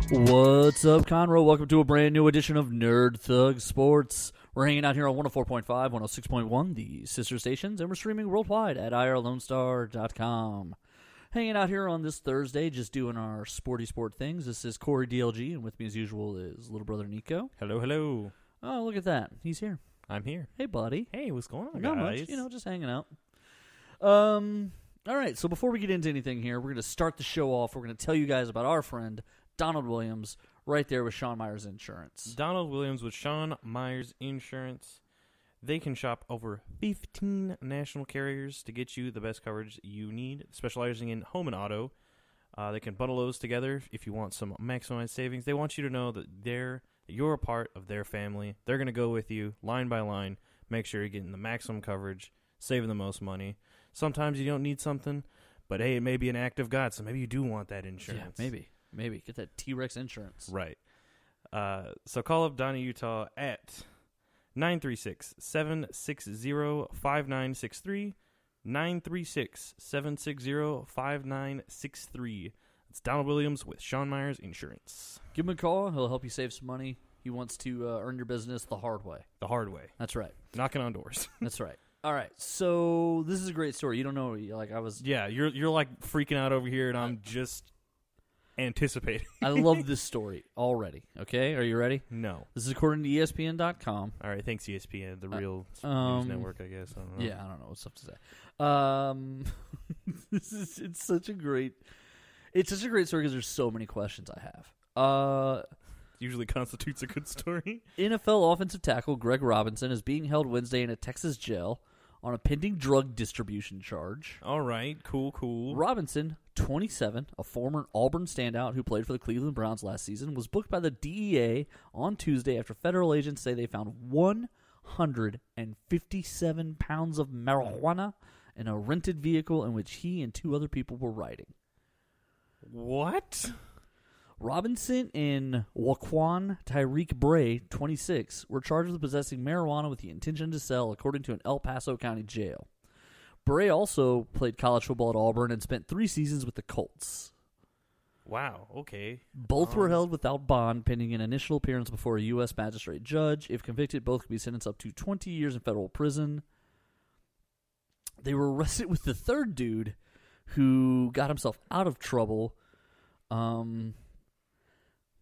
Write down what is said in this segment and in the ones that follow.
What's up, Conroe? Welcome to a brand new edition of Nerd Thug Sports. We're hanging out here on 104.5, 106.1, the sister stations, and we're streaming worldwide at irlonestar.com. Hanging out here on this Thursday, just doing our sporty sport things. This is Corey DLG, and with me as usual is little brother Nico. Hello, hello. Oh, look at that. He's here. I'm here. Hey, buddy. Hey, what's going on, Not guys? much, just hanging out. All right, so before we get into anything here, we're going to start the show off. We're going to tell you guys about our friend, Donald Williams, right there with Sean Myers Insurance. Donald Williams with Sean Myers Insurance. They can shop over 15 national carriers to get you the best coverage you need, specializing in home and auto. They can bundle those together if you want some maximized savings. They want you to know that you're a part of their family. They're going to go with you line by line, make sure you're getting the maximum coverage, saving the most money. Sometimes you don't need something, but hey, it may be an act of God, so maybe you do want that insurance. Yeah, maybe. Get that T-Rex insurance. Right. So call up Donnie Utah at 936-760-5963, 936-760-5963. It's Donald Williams with Sean Myers Insurance. Give him a call. He'll help you save some money. He wants to earn your business the hard way. The hard way. That's right. Knocking on doors. That's right. All right, so this is a great story. You don't know, Yeah, you're like freaking out over here, and I'm just anticipating. I love this story already. Okay, are you ready? No. This is according to ESPN.com. All right, thanks ESPN, the real news network, I guess. I don't know. Yeah, I don't know what's up to say. It's such a great story because there's so many questions I have. Usually constitutes a good story. NFL offensive tackle Greg Robinson is being held Wednesday in a Texas jail on a pending drug distribution charge. All right, cool. Robinson, 27, a former Auburn standout who played for the Cleveland Browns last season, was booked by the DEA on Tuesday after federal agents say they found 157 pounds of marijuana in a rented vehicle in which he and two other people were riding. What? Robinson and Waquan Tyreek Bray, 26, were charged with possessing marijuana with the intention to sell, according to an El Paso County jail. Bray also played college football at Auburn and spent 3 seasons with the Colts. Wow, okay. Both were held without bond pending an initial appearance before a U.S. magistrate judge. If convicted, both could be sentenced up to 20 years in federal prison. They were arrested with the third dude who got himself out of trouble.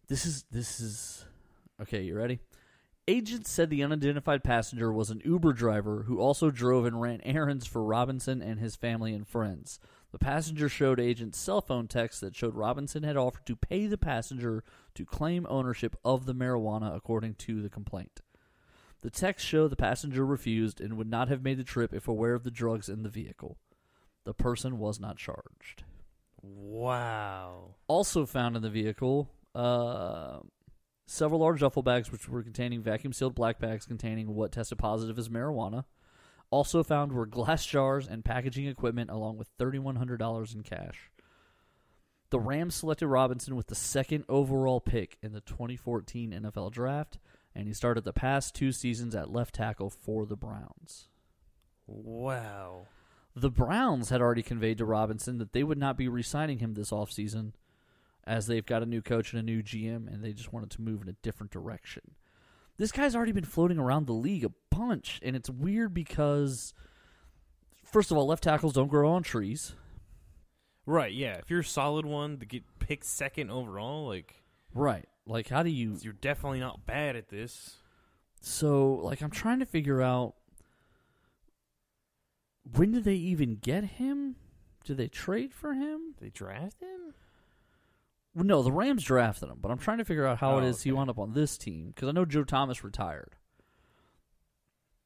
This is okay, you ready? Agents said the unidentified passenger was an Uber driver who also drove and ran errands for Robinson and his family and friends. The passenger showed agents cell phone texts that showed Robinson had offered to pay the passenger to claim ownership of the marijuana, according to the complaint. The texts show the passenger refused and would not have made the trip if aware of the drugs in the vehicle. The person was not charged. Wow. Also found in the vehicle, several large duffel bags which were containing vacuum-sealed black bags containing what tested positive as marijuana. Also found were glass jars and packaging equipment along with $3,100 in cash. The Rams selected Robinson with the second overall pick in the 2014 NFL Draft, and he started the past 2 seasons at left tackle for the Browns. Wow. The Browns had already conveyed to Robinson that they would not be re-signing him this offseason, as they've got a new coach and a new GM, and they just wanted to move in a different direction. This guy's already been floating around the league a bunch, and it's weird because, first of all, left tackles don't grow on trees. Right, yeah. If you're a solid one to get picked second overall, Right. Like, how do you... You're definitely not bad at this. So, I'm trying to figure out, when did they even get him? Did they trade for him? They draft him? Well, no, the Rams drafted him, but I'm trying to figure out how it is he okay. wound up on this team, because I know Joe Thomas retired.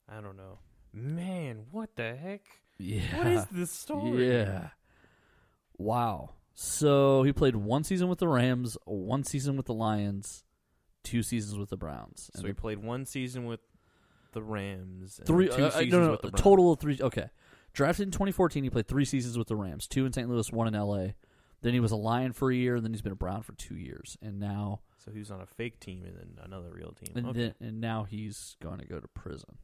I don't know. Man, what the heck? Yeah. What is this story? Yeah. Wow. So he played 1 season with the Rams, 1 season with the Lions, 2 seasons with the Browns. So he played 1 season with the Rams. And 3 2 seasons no, with the a Browns. total of 3. Okay. Drafted in 2014, he played 3 seasons with the Rams, 2 in St. Louis, 1 in L.A. Then he was a Lion for a year, and then he's been a Brown for 2 years. And now... So he was on a fake team and then another real team. And, and now he's going to go to prison.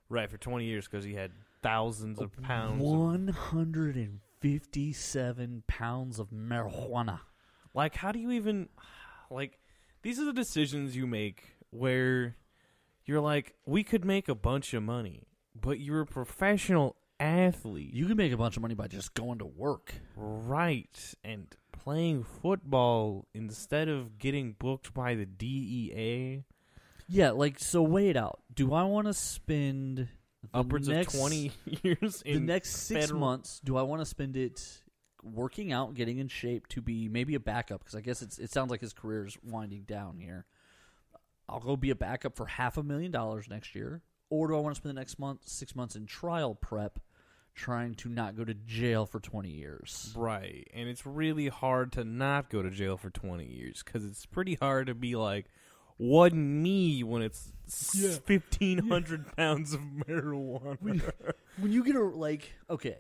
Right, for 20 years because he had thousands of pounds. 157 pounds of marijuana. Like, how do you even... like, these are the decisions you make where you're like, we could make a bunch of money, but you're a professional athlete. You can make a bunch of money by just going to work. Right. And playing football instead of getting booked by the DEA. Yeah, like, so weigh it out. Do I want to spend Upwards of 20 years in the next 6 federal- months? Do I want to spend it working out, getting in shape to be maybe a backup? Because I guess it sounds like his career is winding down here. I'll go be a backup for $500,000 next year. Or do I want to spend the next 6 months in trial prep trying to not go to jail for 20 years? Right. And it's really hard to not go to jail for 20 years because it's pretty hard to be like, wasn't me when it's 1,500 pounds of marijuana. When you get okay.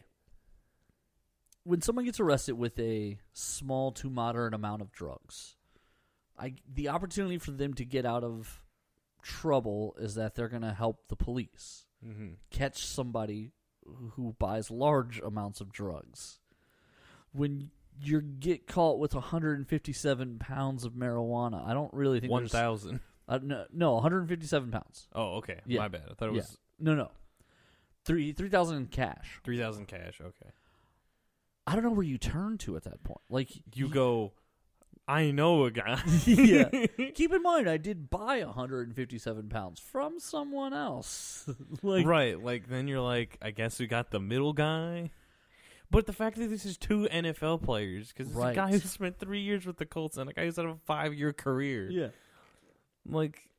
When someone gets arrested with a small to moderate amount of drugs, the opportunity for them to get out of trouble is that they're going to help the police catch somebody who buys large amounts of drugs. When you get caught with 157 pounds of marijuana, I don't really think 1,000. No, 157 pounds. Oh, okay. Yeah. My bad. I thought it was No. 3,000 in cash. 3,000 cash. Okay. I don't know where you turn to at that point. Like, You go, I know a guy. yeah. Keep in mind, I did buy 157 pounds from someone else. Right. Like, then you're like, I guess we got the middle guy. But the fact that this is 2 NFL players, because it's a guy who spent 3 years with the Colts and a guy who's had a 5-year career. Yeah. Like,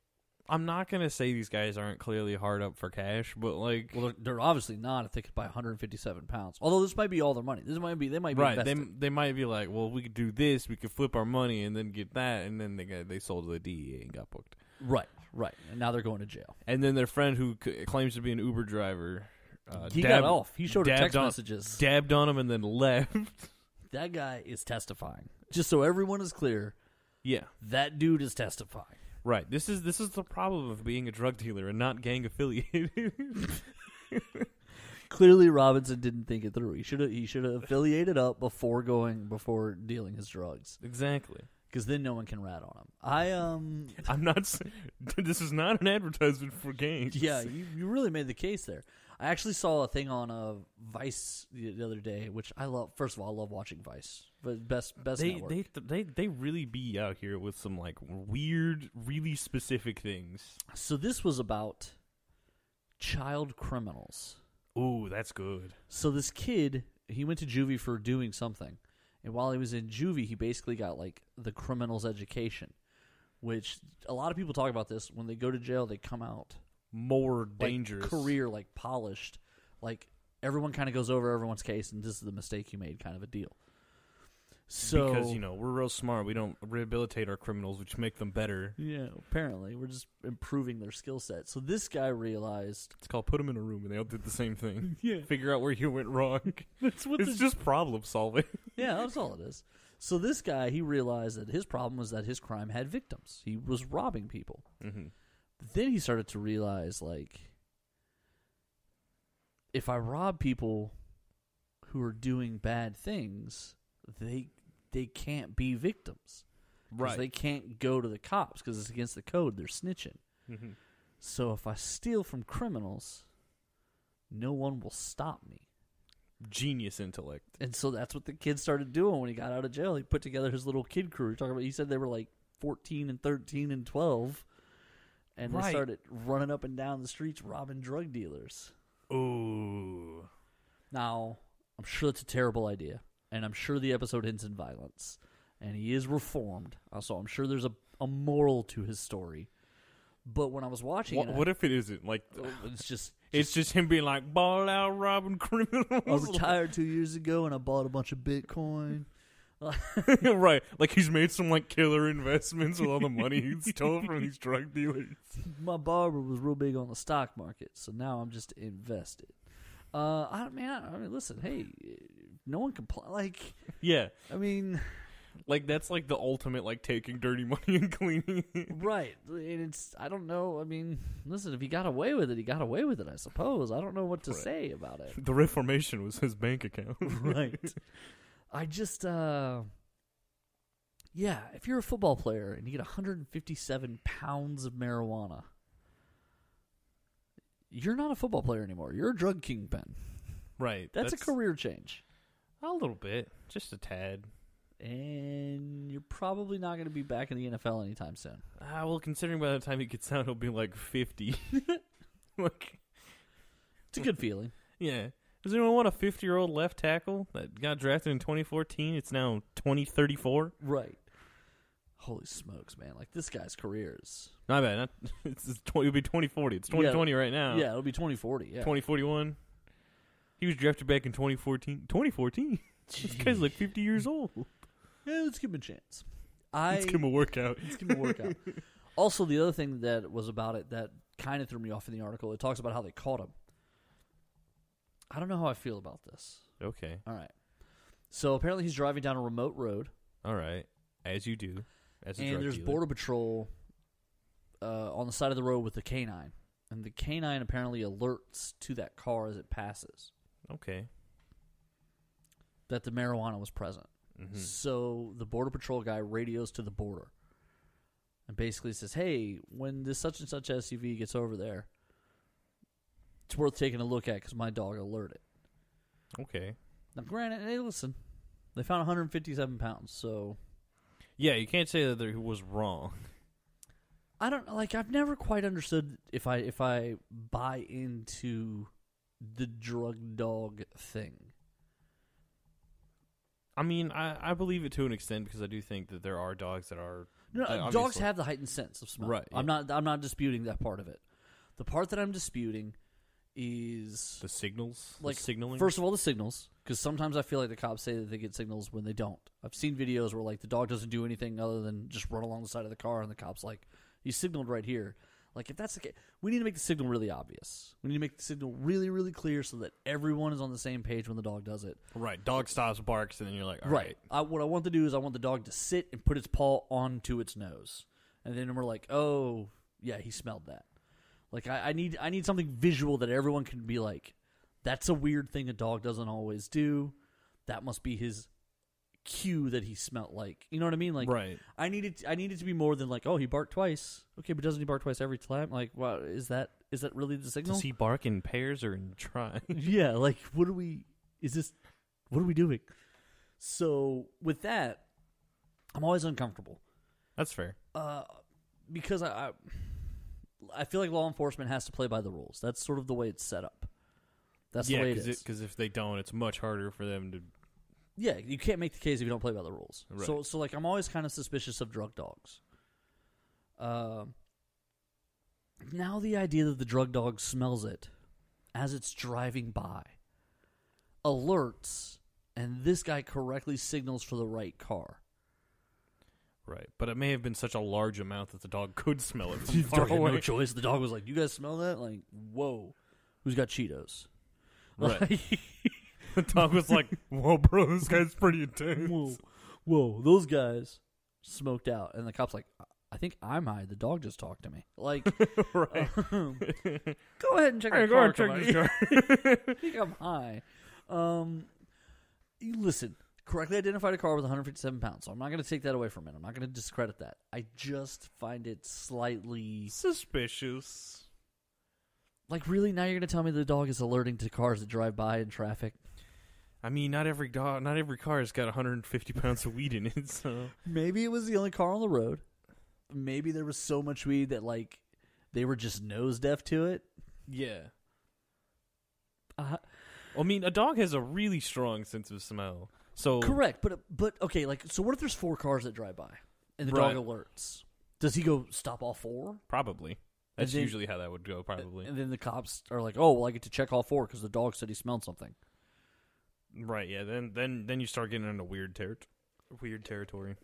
I'm not going to say these guys aren't clearly hard up for cash, but like... Well, they're obviously not if they could buy 157 pounds. Although this might be all their money. They might be right. invested. They might be like, well, we could do this, we could flip our money and then get that, and then they sold to the DEA and got booked. Right. And now they're going to jail. And then their friend who claims to be an Uber driver... he got off. He showed her text messages. Dabbed on him and then left. That guy is testifying. Just so everyone is clear, Yeah. that dude is testifying. Right. This is the problem of being a drug dealer and not gang affiliated. Clearly, Robinson didn't think it through. He should have affiliated up before dealing his drugs. Exactly. Because then no one can rat on him. I'm not. This is not an advertisement for gangs. Yeah, you really made the case there. I actually saw a thing on Vice the other day, which I love. First of all, I love watching Vice, but best network. They really be out here with some like weird, really specific things. So this was about child criminals. Ooh, that's good. So this kid, he went to juvie for doing something, and while he was in juvie, he basically got like the criminal's education, which a lot of people talk about this. When they go to jail, they come out more dangerous, career, like polished, like everyone kind of goes over everyone's case, and this is the mistake you made, kind of a deal. So because we're real smart, we don't rehabilitate our criminals, which make them better. Yeah, apparently we're just improving their skill set. So this guy realized it's called put them in a room, and they all did the same thing. Yeah, figure out where you went wrong. That's what it's just problem solving. Yeah, that's all it is. So this guy, he realized that his problem was that his crime had victims. He was robbing people. Mm-hmm. Then he started to realize, like, if I rob people who are doing bad things, they can't be victims. Right. They can't go to the cops because it's against the code. They're snitching. Mm-hmm. So if I steal from criminals, no one will stop me. Genius intellect. And so that's what the kid started doing when he got out of jail. He put together his little kid crew. He said they were like 14 and 13 and 12. And they started running up and down the streets robbing drug dealers. Ooh. Now, I'm sure it's a terrible idea. And I'm sure the episode ends in violence. And he is reformed. So I'm sure there's a moral to his story. But when I was watching what if it isn't? Like, it's just it's just him being like, ball out robbing criminals. I retired 2 years ago and I bought a bunch of Bitcoin. Right. Like he's made some like killer investments with all the money he stole from these drug dealers. My barber was real big on the stock market, so now I'm just invested. I mean, listen, hey, no one can yeah. I mean, like that's like the ultimate like taking dirty money and cleaning it. Right. And I don't know. I mean, listen, if he got away with it, he got away with it, I suppose. I don't know what to say about it. The Reformation was his bank account. Right. I just, Yeah, if you're a football player and you get 157 pounds of marijuana, you're not a football player anymore. You're a drug kingpin. Right. That's a career change. A little bit. Just a tad. And you're probably not going to be back in the NFL anytime soon. Well, considering by the time he gets out, he'll be like 50. Like, it's a good feeling. Yeah. Does anyone want a 50-year-old left tackle that got drafted in 2014? It's now 2034. Right. Holy smokes, man. Like, this guy's career is... Not bad. It'll be 2040. It's 2020 right now. Yeah, it'll be 2040. Yeah. 2041. He was drafted back in 2014. 2014? This guy's like 50 years old. Yeah, let's give him a chance. Let's give him a workout. Let's give him a workout. Also, the other thing that was about it that kind of threw me off in the article, it talks about how they caught him. I don't know how I feel about this. Okay. All right. So apparently he's driving down a remote road. All right. As you do. As a and drug there's dealer. Border Patrol on the side of the road with the canine. And the canine apparently alerts to that car as it passes Okay. that the marijuana was present. Mm-hmm. So the Border Patrol guy radios to the border and basically says, hey, when this such and such SUV gets over there, it's worth taking a look at because my dog alerted. Okay. Now, granted, hey, listen, they found 157 pounds, so... Yeah, you can't say that he was wrong. I don't, like, I've never quite understood if I buy into the drug dog thing. I mean, I believe it to an extent because I do think that there are dogs that are... No, obviously- dogs have the heightened sense of smell. Right, I'm not disputing that part of it. The part that I'm disputing is The signals? like The signaling? First of all, the signals, because sometimes I feel like the cops say that they get signals when they don't. I've seen videos where like the dog doesn't do anything other than just run along the side of the car, and the cop's like, "You signaled right here." Like, if that's the case, we need to make the signal really obvious. We need to make the signal really, really clear so that everyone is on the same page when the dog does it. Right. Dog stops, barks, and then you're like, all Right. right. What I want to do is I want the dog to sit and put its paw onto its nose, and then we're like, "Oh, yeah, he smelled that." Like, I need something visual that everyone can be like, "That's a weird thing a dog doesn't always do. That must be his cue that he smelled like." You know what I mean? Like, Right. I need it to be more than like, "Oh, he barked twice." Okay, but doesn't he bark twice every time? Like, wow, is that really the signal? Does he bark in pairs or in tribes? Yeah, like, what are we doing? So with that, I'm always uncomfortable. That's fair. Because I feel like law enforcement has to play by the rules. That's sort of the way it's set up. That's the way it is. Because if they don't, it's much harder for them to... Yeah, you can't make the case if you don't play by the rules. Right. So like, I'm always kind of suspicious of drug dogs. Now the idea that the drug dog smells it as it's driving by, alerts, and this guy correctly signals for the right car. Right. But it may have been such a large amount that the dog could smell it The from far dog had away. no choice. The dog was like, "You guys smell that?" Like, whoa, who's got Cheetos? Right. Like, The dog was like, whoa, bro, this guy's pretty intense. whoa, those guys smoked out. And the cop's like, "I think I'm high. The dog just talked to me." Like, Right. go ahead and check Hey, the go car. ahead and check come this on. car. I think I'm high. You listen, correctly identified a car with 157 pounds. So I'm not going to take that away from it. I'm not going to discredit that. I just find it slightly... Suspicious. Like, really? Now you're going to tell me the dog is alerting to cars that drive by in traffic? I mean, not every car has got 150 pounds of weed in it, so... Maybe it was the only car on the road. Maybe there was so much weed that, like, they were just nose deaf to it. Yeah. I mean, a dog has a really strong sense of smell. So Correct, but okay, like, so what if there's 4 cars that drive by and the Right. dog alerts? Does he go stop all 4? Probably. That's And then- usually how that would go, probably. And then the cops are like, "Oh, well, I get to check all 4 because the dog said he smelled something." Right, yeah. Then you start getting into weird territory.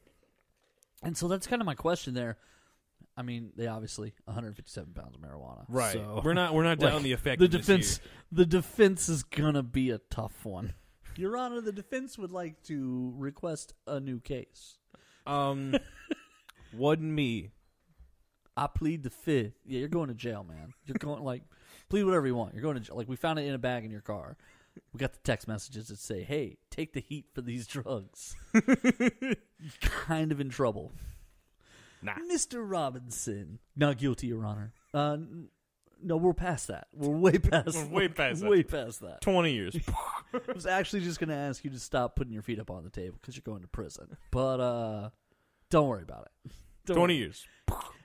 And so that's kind of my question there. I mean, they obviously 157 pounds of marijuana. Right. So, We're not down like, the effect. the defense is gonna be a tough one. Your Honor, the defense would like to request a new case. Wasn't me. I plead the fifth. Yeah, you're going to jail, man. You're going, like, plead whatever you want. You're going to jail. Like, we found it in a bag in your car. We got the text messages that say, hey, take the heat for these drugs. You're kind of in trouble. Nah. Mr. Robinson. Not guilty, Your Honor. No, we're past that. We're way past Way past that. Way past that. 20 years. I was actually just going to ask you to stop putting your feet up on the table because you're going to prison. But don't worry about it. 20 years.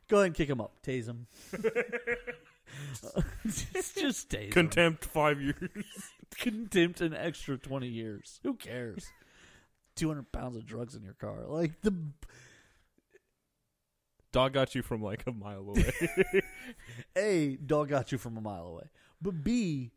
Go ahead and kick him up. Tase him. just tase him. Contempt 5 years. Contempt an extra 20 years. Who cares? 200 pounds of drugs in your car. Like, the... Dog got you from like a mile away. A, dog got you from a mile away. But B,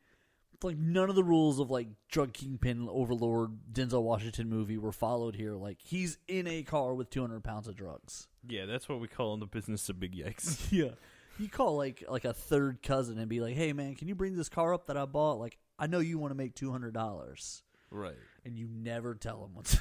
like, none of the rules of, like, drug kingpin overlord Denzel Washington movie were followed here. Like, he's in a car with 200 pounds of drugs. Yeah, that's what we call in the business of big yikes. Yeah. You call, like a third cousin and be like, hey, man, can you bring this car up that I bought? Like, I know you want to make $200. Right. And you never tell him what's...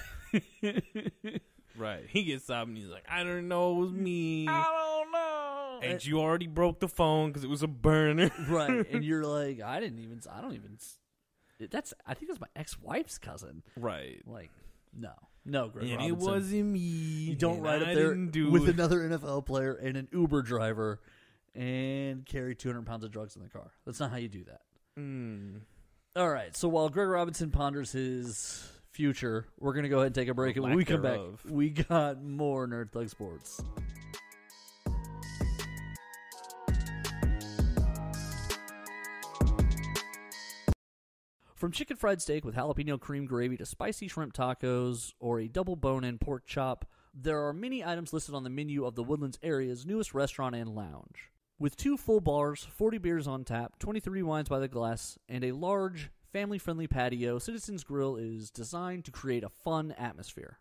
Right. He gets up and he's like, I don't know, it was me. I don't know. And you already broke the phone because it was a burner. Right. And you're like, I think that's my ex-wife's cousin. Right. Like, no, Greg And Robinson. it wasn't me. You don't ride up I there didn't do with it. another NFL player and an Uber driver and carry 200 pounds of drugs in the car. That's not how you do that. All right. So while Greg Robinson ponders his future, we're going to go ahead and take a break. And when we come back, we got more Nerd Thug Sports. From chicken fried steak with jalapeno cream gravy to spicy shrimp tacos or a double bone-in pork chop, there are many items listed on the menu of the Woodlands area's newest restaurant and lounge. With 2 full bars, 40 beers on tap, 23 wines by the glass, and a large, family-friendly patio, Citizens Grill is designed to create a fun atmosphere.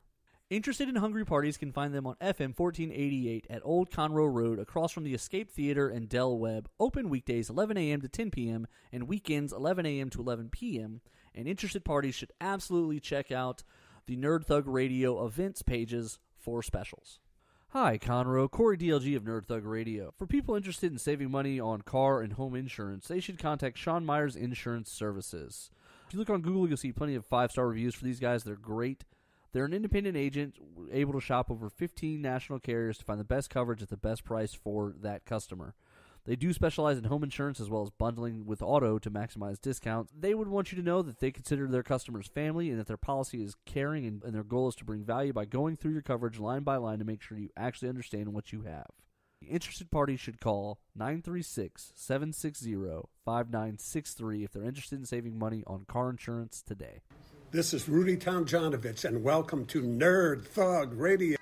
Interested in hungry parties can find them on FM 1488 at Old Conroe Road across from the Escape Theater and Del Webb, open weekdays 11 a.m. to 10 p.m. and weekends 11 a.m. to 11 p.m. And interested parties should absolutely check out the Nerd Thug Radio events pages for specials. Hi, Conroe. Corey DLG of Nerd Thug Radio. For people interested in saving money on car and home insurance, they should contact Sean Myers Insurance Services. If you look on Google, you'll see plenty of 5-star reviews for these guys. They're great. They're an independent agent able to shop over 15 national carriers to find the best coverage at the best price for that customer. They do specialize in home insurance as well as bundling with auto to maximize discounts. They would want you to know that they consider their customers family and that their policy is caring and their goal is to bring value by going through your coverage line by line to make sure you actually understand what you have. Interested parties should call 936-760-5963 if they're interested in saving money on car insurance today. This is Rudy Tomjanovich, and welcome to Nerd Thug Radio.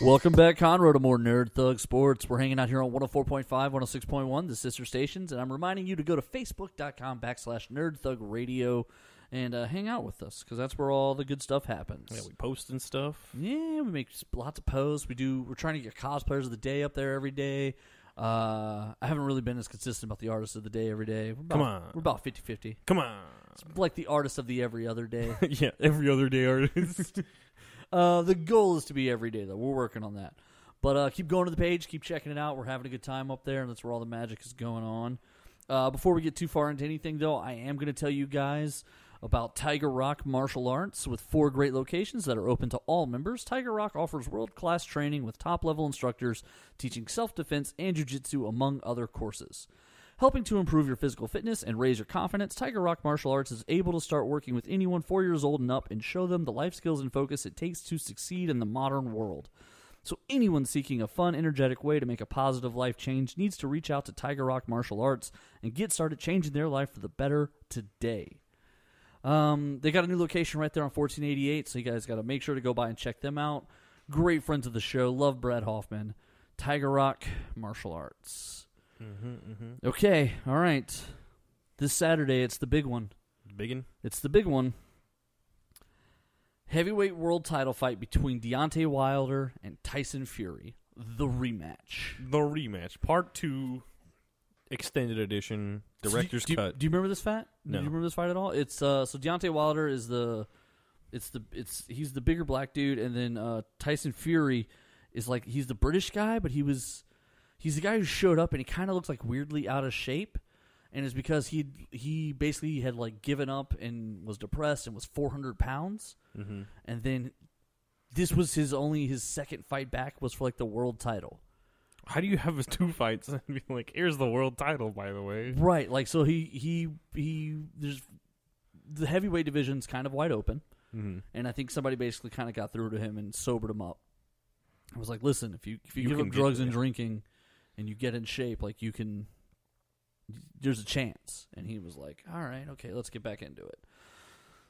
Welcome back, Conroe, to more Nerd Thug Sports. We're hanging out here on 104.5, 106.1, the sister stations, and I'm reminding you to go to facebook.com/Nerd Thug Radio and hang out with us, because that's where all the good stuff happens. Yeah, we post and stuff. Yeah, we make lots of posts. We're trying to get cosplayers of the day up there every day. I haven't really been as consistent about the artists of the day every day. We're about 50-50. Come on. It's like the artist of the every other day. Yeah, every other day artist. The goal is to be every day, though. We're working on that. But keep going to the page. Keep checking it out. We're having a good time up there, and that's where all the magic is going on. Before we get too far into anything, though, I am going to tell you guys about Tiger Rock Martial Arts. With 4 great locations that are open to all members, Tiger Rock offers world-class training with top-level instructors teaching self-defense and jiu-jitsu, among other courses. Helping to improve your physical fitness and raise your confidence, Tiger Rock Martial Arts is able to start working with anyone 4 years old and up and show them the life skills and focus it takes to succeed in the modern world. So anyone seeking a fun, energetic way to make a positive life change needs to reach out to Tiger Rock Martial Arts and get started changing their life for the better today. They got a new location right there on 1488, so you guys got to make sure to go by and check them out. Great friends of the show. Love Brad Hoffman. Tiger Rock Martial Arts. Okay, all right. This Saturday, it's the big one. Biggin? It's the big one. Heavyweight world title fight between Deontay Wilder and Tyson Fury. The rematch. The rematch. Part 2 extended edition, director's cut. Do you remember this fight? No. Do you remember this fight at all? It's so Deontay Wilder is he's the bigger black dude, and then Tyson Fury is like he's the British guy, but he's the guy who showed up and he kind of looks like weirdly out of shape, and it's because he basically had like given up and was depressed and was 400 pounds, and then this was his second fight back was for like the world title. How do you have his 2 fights and be like, here's the world title, by the way? Right, like so he there's the heavyweight division's kind of wide open. And I think somebody basically kind of got through to him and sobered him up. I was like, listen, if you give up drugs and drinking and you get in shape, like there's a chance. And he was like, all right, okay, let's get back into it.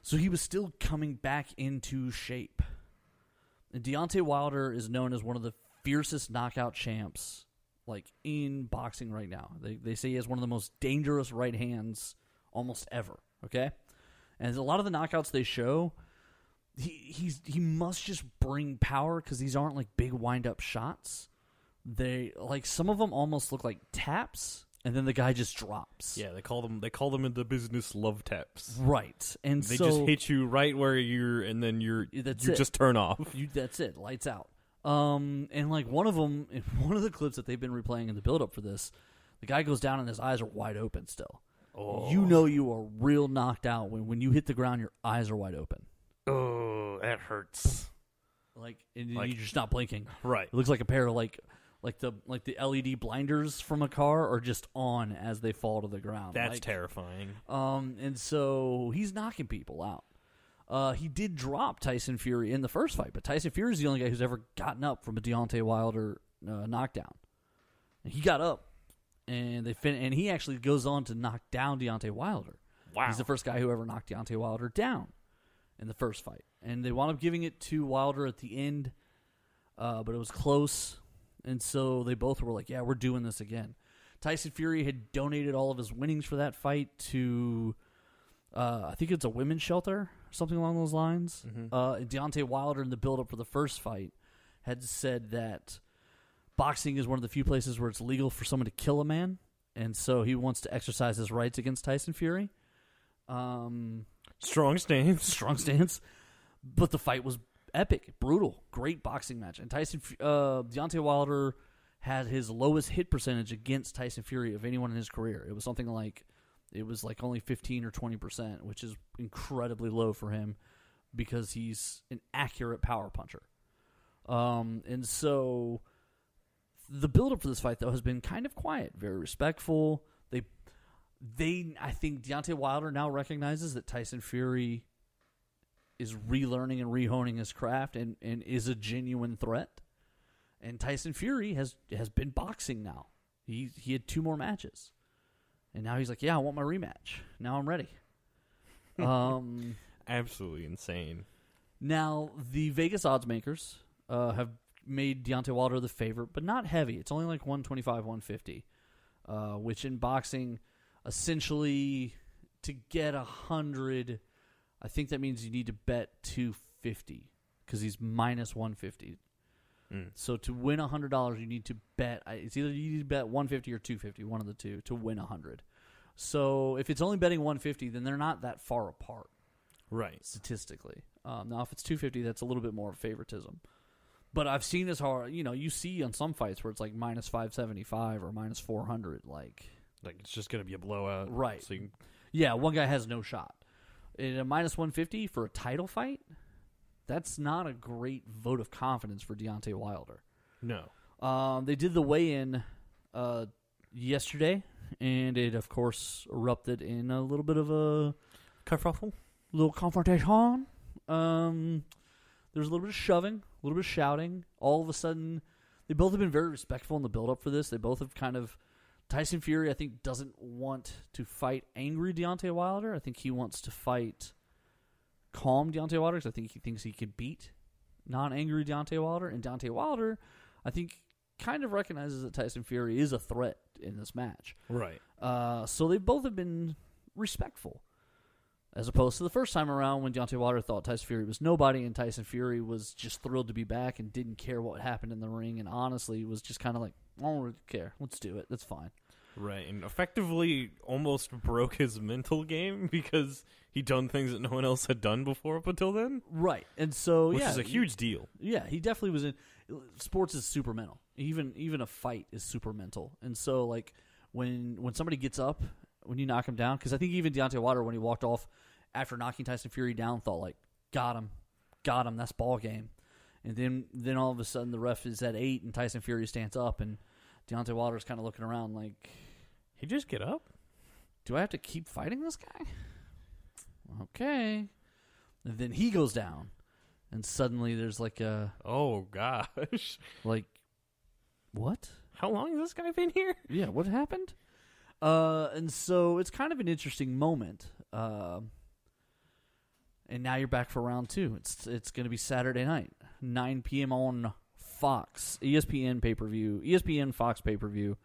So he was still coming back into shape. And Deontay Wilder is known as one of the fiercest knockout champs like in boxing right now. They say he has one of the most dangerous right hands almost ever, okay? And a lot of the knockouts they show, he must just bring power because these aren't like big wind-up shots. They like some of them almost look like taps, and then the guy just drops. Yeah, they call them in the business love taps. Right, and they so, just hit you right where and then you just turn off. That's it, lights out. And like one of them, in one of the clips that they've been replaying in the build-up for this, the guy goes down and his eyes are wide open still. Oh. You know you are real knocked out when you hit the ground, your eyes are wide open. Oh, that hurts. Like you're just not blinking. Right. It looks like a pair of like the LED blinders from a car are just on as they fall to the ground. That's terrifying. And so he's knocking people out. He did drop Tyson Fury in the first fight, but Tyson Fury is the only guy who's ever gotten up from a Deontay Wilder knockdown. And he got up, and and he actually goes on to knock down Deontay Wilder. Wow. He's the first guy who ever knocked Deontay Wilder down in the first fight. And they wound up giving it to Wilder at the end, but it was close. And so they both were like, yeah, we're doing this again. Tyson Fury had donated all of his winnings for that fight to, I think it's a women's shelter, something along those lines. Deontay Wilder, in the build-up for the first fight, had said that boxing is one of the few places where it's legal for someone to kill a man, and so he wants to exercise his rights against Tyson Fury. Strong stance. But the fight was epic, brutal, great boxing match. And Deontay Wilder had his lowest hit percentage against Tyson Fury of anyone in his career. It was something like, only 15 or 20%, which is incredibly low for him because he's an accurate power puncher. And so the build-up for this fight, though, has been kind of quiet, very respectful. I think Deontay Wilder now recognizes that Tyson Fury is relearning and rehoning his craft and is a genuine threat. And Tyson Fury has been boxing now. He had 2 more matches. And now he's like, yeah, I want my rematch. Now I'm ready. Absolutely insane. Now, the Vegas odds makers have made Deontay Wilder the favorite, but not heavy. It's only like 125, 150, which in boxing, essentially, to get 100, I think that means you need to bet 250 because he's minus 150. So to win $100, you need to bet. It's either you need to bet 150 or 250, one of the two, to win 100. So if it's only betting 150, then they're not that far apart, right? Statistically. Now, if it's 250, that's a little bit more favoritism. But I've seen this hard. You see on some fights where it's like minus 575 or minus 400, like it's just going to be a blowout, right? So yeah, one guy has no shot. In a minus 150 for a title fight, that's not a great vote of confidence for Deontay Wilder. No. They did the weigh-in yesterday, and it, of course, erupted in a little bit of a kerfuffle, little confrontation. There's a little bit of shoving, a little bit of shouting. All of a sudden, they both have been very respectful in the build-up for this. They both have kind of... Tyson Fury, I think, doesn't want to fight angry Deontay Wilder. I think he wants to fight calm Deontay Wilder because I think he thinks he can beat non-angry Deontay Wilder. And Deontay Wilder, I think, kind of recognizes that Tyson Fury is a threat in this match. Right. So they both have been respectful. As opposed to the first time around when Deontay Wilder thought Tyson Fury was nobody and Tyson Fury was just thrilled to be back and didn't care what happened in the ring and honestly was just kind of like, I don't really care. Let's do it. That's fine. Right, and effectively almost broke his mental game because he'd done things that no one else had done before up until then. Right. And so, Which is a huge deal. Yeah, he definitely was in. Sports is super mental. Even a fight is super mental. And so, like, when somebody gets up, when you knock him down, because I think even Deontay Wilder, when he walked off after knocking Tyson Fury down, thought, like, got him, that's ball game. And then all of a sudden the ref is at 8 and Tyson Fury stands up and Deontay Wilder's kind of looking around like, he just get up? do I have to keep fighting this guy? Okay. And then he goes down. And suddenly there's like a... Oh, gosh. Like, what? How long has this guy been here? Yeah, what happened? And so it's kind of an interesting moment. And now you're back for round 2. It's going to be Saturday night, 9 p.m. on Fox, ESPN pay-per-view, ESPN Fox pay-per-view.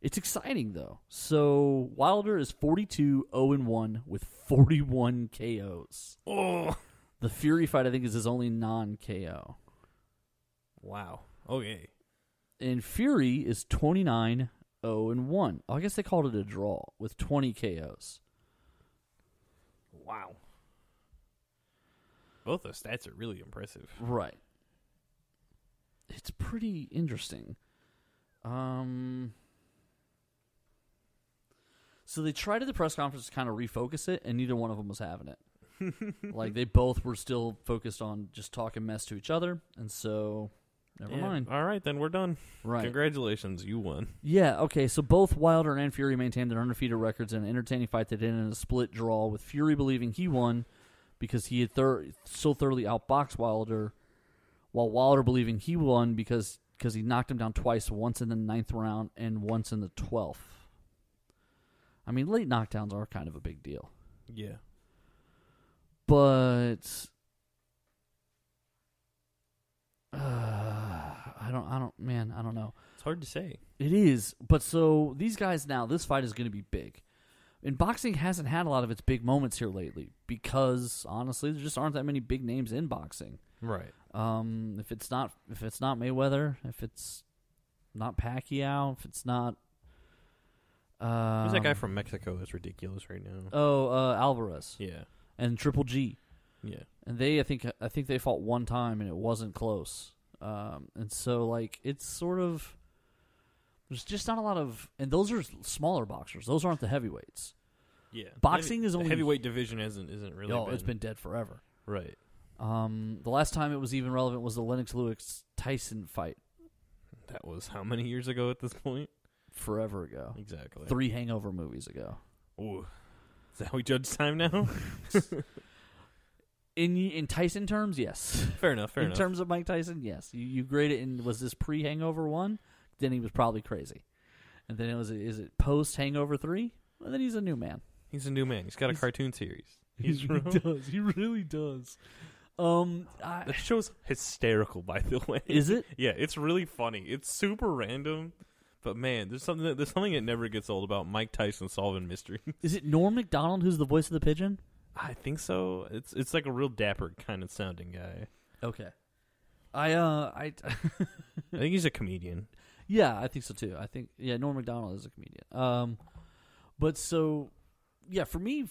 It's exciting, though. So Wilder is 42-0-1 with 41 KOs. Oh. The Fury fight, I think, is his only non-KO. Wow. Okay. And Fury is 29-0-1. Oh, I guess they called it a draw with 20 KOs. Wow. Both those stats are really impressive. Right. It's pretty interesting. So they tried at the press conference to kind of refocus it, and neither one of them was having it. Like, they both were still focused on just talking mess to each other, and so, never mind. All right, then we're done. Right. Congratulations, you won. Yeah, okay, so both Wilder and Fury maintained their undefeated records in an entertaining fight that ended in a split draw, with Fury believing he won because he had so thoroughly outboxed Wilder, while Wilder believing he won because he knocked him down twice, once in the 9th round and once in the 12th. I mean, late knockdowns are kind of a big deal. Yeah. But I don't know. It's hard to say. It is, but so these guys now, this fight is going to be big. And boxing hasn't had a lot of its big moments here lately because honestly, there just aren't that many big names in boxing. Right. If it's not Mayweather, if it's not Pacquiao, if it's not Who's that guy from Mexico that's ridiculous right now? Alvarez. Yeah. And Triple G. Yeah. And I think they fought one time and it wasn't close. And so like it's sort of there's just not a lot of, and those are smaller boxers. Those aren't the heavyweights. Yeah. Boxing is only the heavyweight division isn't really. It's been dead forever. Right. The last time it was even relevant was the Lennox Lewis Tyson fight. That was how many years ago at this point? Forever ago. Exactly. 3 Hangover movies ago. Ooh. Is that how we judge time now? In Tyson terms, yes. Fair enough. In terms of Mike Tyson, yes. You grade it in, was this pre-Hangover 1? Then he was probably crazy. And then is it post-Hangover 3? Well, then he's a new man. He's a new man. He's got a cartoon series. He does. He really does. The show's hysterical, by the way. Is it? Yeah, it's really funny. It's super random. But man, there's something that never gets old about Mike Tyson solving mysteries. Is it Norm Macdonald who's the voice of the pigeon? I think so. It's like a real dapper kind of sounding guy. Okay. I think he's a comedian. Yeah, I think so too. I think Norm Macdonald is a comedian. But so yeah, for me,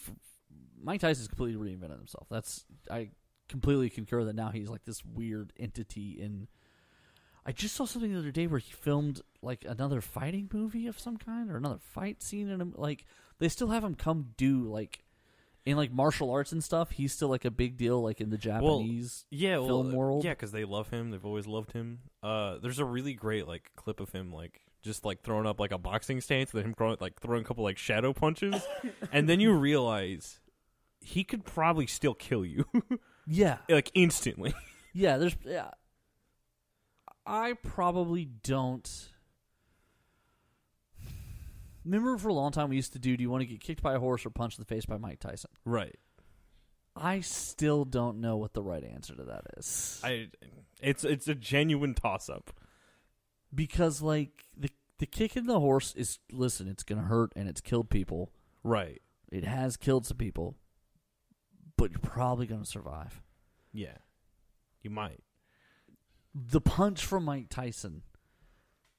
Mike Tyson's completely reinvented himself. I completely concur that now he's like this weird entity in. I just saw something the other day where he filmed like another fighting movie of some kind or another fight scene in him. Like they still have him come do like in like martial arts and stuff. He's still like a big deal like in the Japanese film world. Yeah, because they love him. They've always loved him. There's a really great like clip of him like just like throwing up like a boxing stance, and then him throwing a couple like shadow punches, and then you realize he could probably still kill you. Yeah, like instantly. Yeah, I probably don't. Remember for a long time we used to do you want to get kicked by a horse or punched in the face by Mike Tyson? Right. I still don't know what the right answer to that is. It's a genuine toss-up. Because, like, the kick in the horse is, listen, it's going to hurt and it's killed people. Right. It has killed some people. But you're probably going to survive. Yeah. You might. The punch from Mike Tyson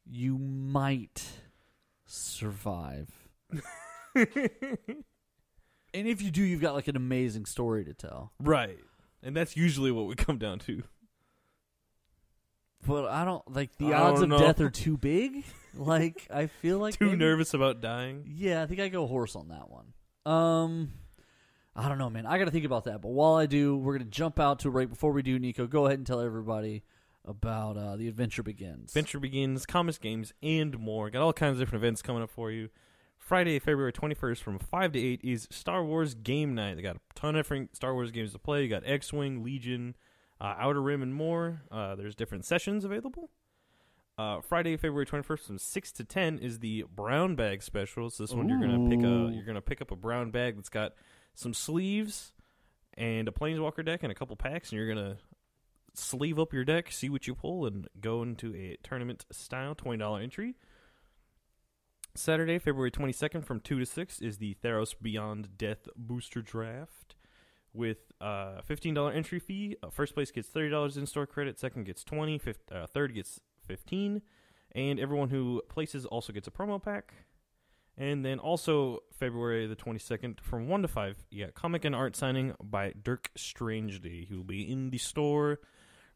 you might survive. And if you do, you've got like an amazing story to tell. Right. And that's usually what we come down to. But I don't like the I odds don't of know. death are too big. Like I feel like Too maybe- nervous about dying. Yeah, I think I go horse on that one. I don't know, man. I got to think about that. But while I do, we're gonna jump out to a break. Before we do, Nico, go ahead and tell everybody about The Adventure Begins. Adventure Begins, comics, games, and more. Got all kinds of different events coming up for you. Friday, February 21st from 5 to 8 is Star Wars Game Night. They got a ton of different Star Wars games to play. You got X-Wing, Legion, Outer Rim, and more. There's different sessions available. Friday, February 21st from 6 to 10 is the Brown Bag Special. So this one you're gonna pick up a brown bag that's got some sleeves and a Planeswalker deck and a couple packs, and you're gonna sleeve up your deck, see what you pull, and go into a tournament style $20 entry. Saturday, February 22nd from 2 to 6 is the Theros Beyond Death Booster Draft with a $15 entry fee. First place gets $30 in-store credit, second gets $20, third gets $15, and everyone who places also gets a promo pack. And then also February the 22nd from 1 to 5, you got comic and art signing by Dirk Strangely. He will be in the store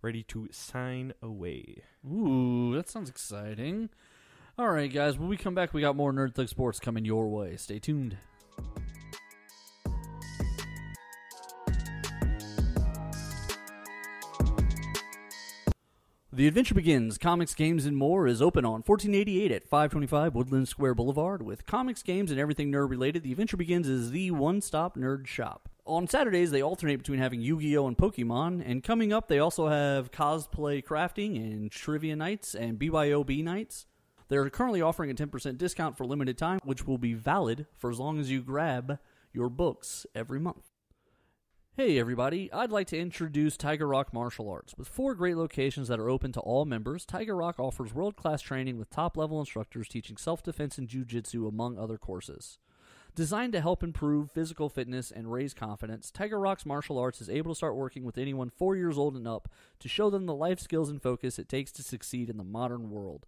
ready to sign away. Ooh, that sounds exciting. All right, guys, when we come back, we got more Nerd Thug Sports coming your way. Stay tuned. The Adventure Begins, Comics, Games, and More is open on 1488 at 525 Woodland Square Boulevard. With comics, games, and everything nerd-related, The Adventure Begins is the one-stop nerd shop. On Saturdays, they alternate between having Yu-Gi-Oh! And Pokemon, and coming up, they also have cosplay crafting and trivia nights and BYOB nights. They're currently offering a 10% discount for a limited time, which will be valid for as long as you grab your books every month. Hey everybody, I'd like to introduce Tiger Rock Martial Arts. With 4 great locations that are open to all members, Tiger Rock offers world-class training with top-level instructors teaching self-defense and jiu-jitsu among other courses. Designed to help improve physical fitness and raise confidence, Tiger Rock's martial arts is able to start working with anyone 4 years old and up to show them the life skills and focus it takes to succeed in the modern world.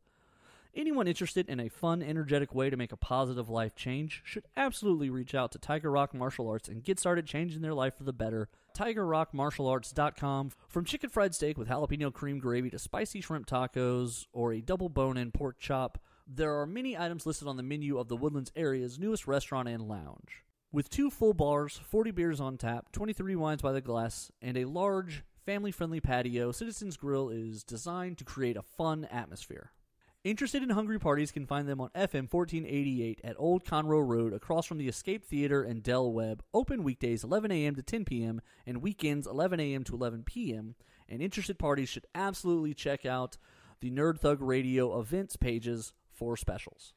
Anyone interested in a fun, energetic way to make a positive life change should absolutely reach out to Tiger Rock Martial Arts and get started changing their life for the better. TigerRockMartialArts.com. From chicken fried steak with jalapeno cream gravy to spicy shrimp tacos or a double bone-in pork chop, there are many items listed on the menu of the Woodlands area's newest restaurant and lounge. With 2 full bars, 40 beers on tap, 23 wines by the glass, and a large, family-friendly patio, Citizens Grill is designed to create a fun atmosphere. Interested in hungry parties can find them on FM 1488 at Old Conroe Road across from the Escape Theater and Del Webb, open weekdays 11 a.m. to 10 p.m. and weekends 11 a.m. to 11 p.m. And interested parties should absolutely check out the Nerd Thug Radio events pages for specials.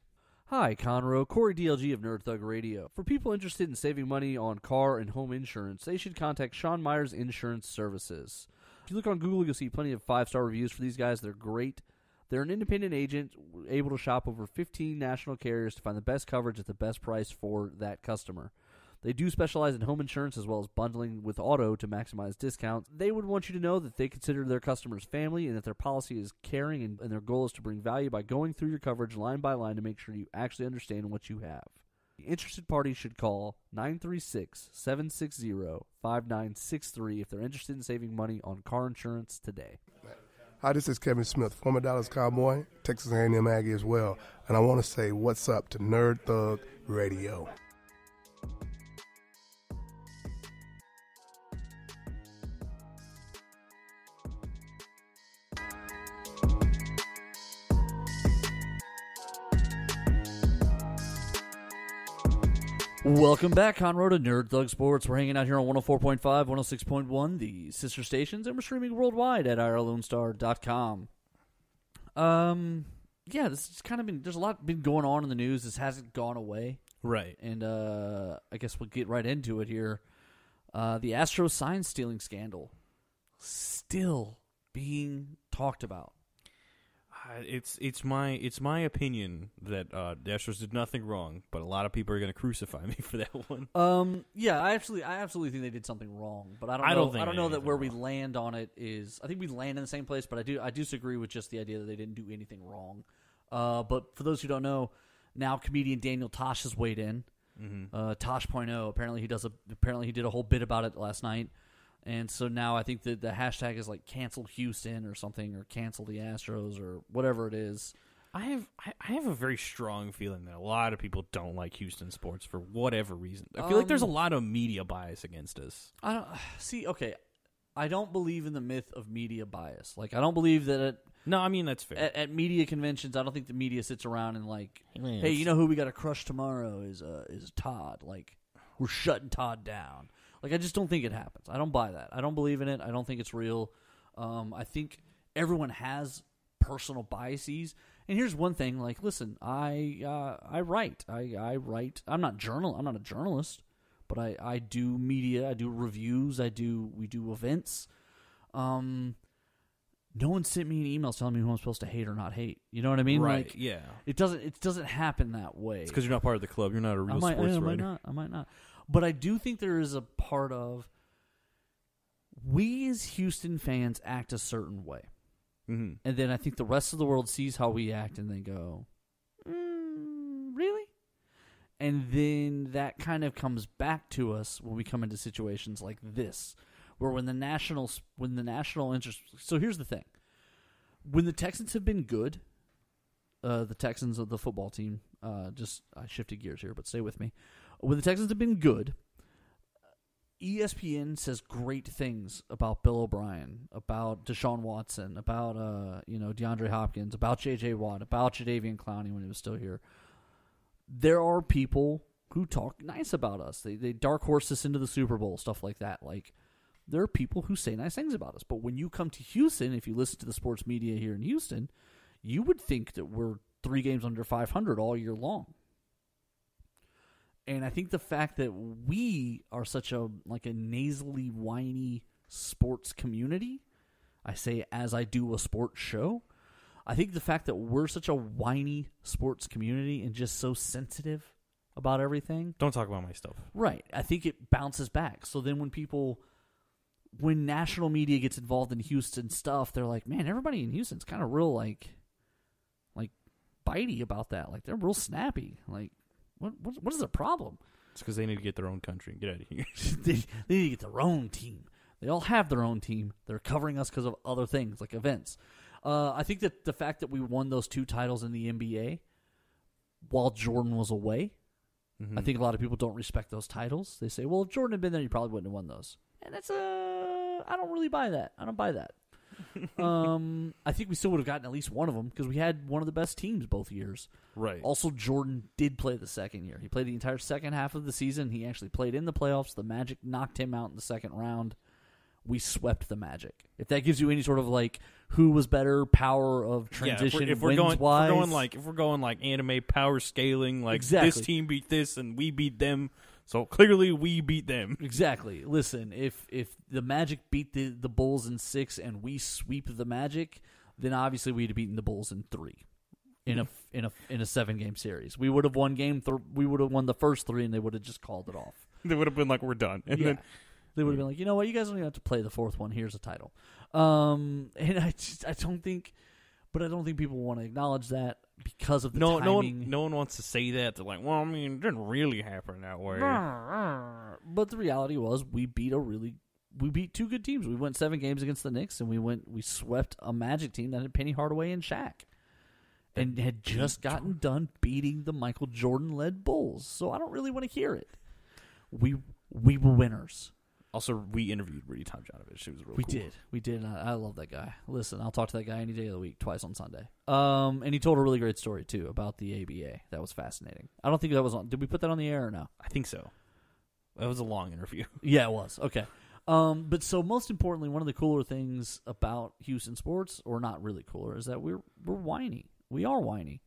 Hi, Conroe. Corey DLG of Nerd Thug Radio. For people interested in saving money on car and home insurance, they should contact Sean Myers Insurance Services. If you look on Google, you'll see plenty of 5-star reviews for these guys. They're great. They're an independent agent able to shop over 15 national carriers to find the best coverage at the best price for that customer. They do specialize in home insurance as well as bundling with auto to maximize discounts. They would want you to know that they consider their customers family and that their policy is caring and their goal is to bring value by going through your coverage line by line to make sure you actually understand what you have. The interested parties should call 936-760-5963 if they're interested in saving money on car insurance today. Hi, this is Kevin Smith, former Dallas Cowboy, Texas A&M Aggie as well, and I want to say what's up to Nerd Thug Radio. Welcome back, Conroe, to Nerd Thug Sports. We're hanging out here on 104.5, 106.1, the sister stations, and we're streaming worldwide at irlonestar.com. Yeah, this has kind of been, there's a lot been going on in the news. This hasn't gone away. Right. And I guess we'll get right into it here. The Astros sign stealing scandal still being talked about. It's my opinion that the Astros did nothing wrong, but a lot of people are going to crucify me for that one. Yeah, I absolutely think they did something wrong, but I don't know that where we land on it is. I think we land in the same place, but I do disagree with just the idea that they didn't do anything wrong. But for those who don't know, now comedian Daniel Tosh has weighed in. Tosh.0. Apparently he did a whole bit about it last night. And so now I think that the hashtag is like cancel Houston or something, or cancel the Astros or whatever it is. I have a very strong feeling that a lot of people don't like Houston sports for whatever reason. I feel like there's a lot of media bias against us. I don't see. Okay, I don't believe in the myth of media bias. Like, I don't believe that No, I mean, that's fair. at media conventions, I don't think the media sits around and like, Man, hey, you know who we got to crush tomorrow is Todd. Like, we're shutting Todd down. Like, I just don't think it happens. I don't buy that. I don't believe in it. I don't think it's real. I think everyone has personal biases. And here's one thing. Like, listen, I write. I write. I'm not a journalist, but I do media. I do reviews. We do events. No one sent me an email telling me who I'm supposed to hate or not hate. You know what I mean? Right, like, yeah. It doesn't happen that way. It's because you're not part of the club. You're not a real sports writer. I might not. But I do think there is a part of we as Houston fans act a certain way. Mm-hmm. And then I think the rest of the world sees how we act and they go, really? And then that kind of comes back to us when we come into situations like this, where when the national interest. So here's the thing: when the Texans have been good, the Texans of the football team. I shifted gears here, but stay with me. When the Texans have been good, ESPN says great things about Bill O'Brien, about Deshaun Watson, about DeAndre Hopkins, about J.J. Watt, about Jadeveon Clowney when he was still here. There are people who talk nice about us. They dark horse us into the Super Bowl, stuff like that. Like, there are people who say nice things about us. But when you come to Houston, if you listen to the sports media here in Houston, you would think that we're 3 games under 500 all year long. And I think the fact that we are such a nasally, whiny sports community, I say as I do a sports show, I think the fact that we're such a whiny sports community and just so sensitive about everything. Don't talk about my stuff. Right. I think it bounces back. So then when national media gets involved in Houston stuff, they're like, man, everybody in Houston's kind of real like bitey about that. Like, they're real snappy. Like, what is the problem? It's because they need to get their own country and get out of here. they need to get their own team. They all have their own team. They're covering us because of other things, like events. I think that the fact that we won those 2 titles in the NBA while Jordan was away, I think a lot of people don't respect those titles. They say, well, if Jordan had been there, you probably wouldn't have won those. And I don't really buy that. I don't buy that. I think we still would have gotten at least one of them because we had one of the best teams both years. Right. Also, Jordan did play the second year. He played the entire second half of the season. He actually played in the playoffs. The Magic knocked him out in the second round. We swept the Magic. If that gives you any sort of who was better, power of transition, if we're going like anime power scaling, exactly. This team beat this and we beat them. So clearly we beat them. Exactly. Listen, if the Magic beat the Bulls in 6 and we sweep the Magic, then obviously we'd have beaten the Bulls in 3 in a 7-game series. We would have won we would have won the first 3 and they would have just called it off. They would have been like, we're done. And then they would have been like, you know what, you guys don't even have to play the 4th one. Here's a title. And I don't think people want to acknowledge that because of the timing. No one wants to say that. They're like, well, I mean, it didn't really happen that way. But the reality was we beat 2 good teams. We went 7 games against the Knicks, and we swept a Magic team that had Penny Hardaway and Shaq, and had just gotten done beating the Michael Jordan-led Bulls. So I don't really want to hear it. We were winners. Also, we interviewed Rudy Tomjanovich. It was real cool. We did. And I love that guy. Listen, I'll talk to that guy any day of the week, twice on Sunday. And he told a really great story, too, about the ABA. That was fascinating. I don't think that was on. Did we put that on the air or no? I think so. That was a long interview. Yeah, it was. Okay. But so most importantly, one of the cooler things about Houston sports, or not really cooler, is that we're whiny. We are whiny.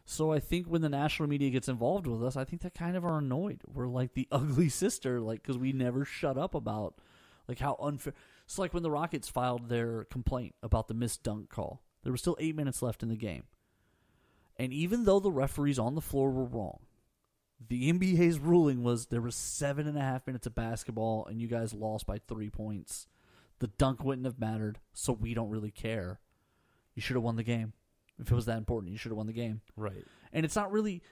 So I think when the national media gets involved with us, I think they kind of are annoyed. We're like the ugly sister, because we never shut up about how unfair. It's like when the Rockets filed their complaint about the missed dunk call. There were still 8 minutes left in the game. And even though the referees on the floor were wrong, the NBA's ruling was there was 7.5 minutes of basketball and you guys lost by 3 points. The dunk wouldn't have mattered, so we don't really care. You should have won the game. If it was that important, you should have won the game. Right. And it's not really.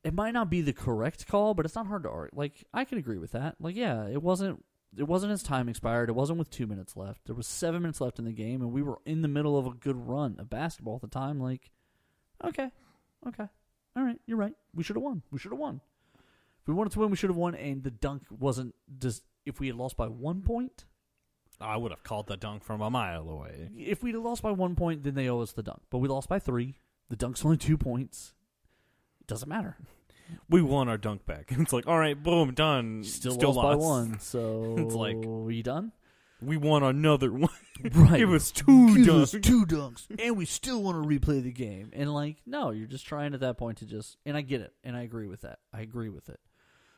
It might not be the correct call, but it's not hard to argue. Like, I can agree with that. Like, yeah, it wasn't as time expired. It wasn't with 2 minutes left. There was 7 minutes left in the game, and we were in the middle of a good run of basketball at the time. Like, okay, all right, you're right. We should have won. If we wanted to win, we should have won. And the dunk wasn't just. If we had lost by 1 point, I would have called the dunk from a mile away. if we'd have lost by 1 point, then they owe us the dunk. But we lost by 3. The dunk's only 2 points. It doesn't matter. We won our dunk back. It's like, all right, boom, done. Still lost by 1. So It's like, are you done? We won another one. Right. Give us 2 Give us dunks. 2 dunks, and we still want to replay the game. And like, no, you're just trying at that point to just. And I get it, and I agree with that. I agree with it.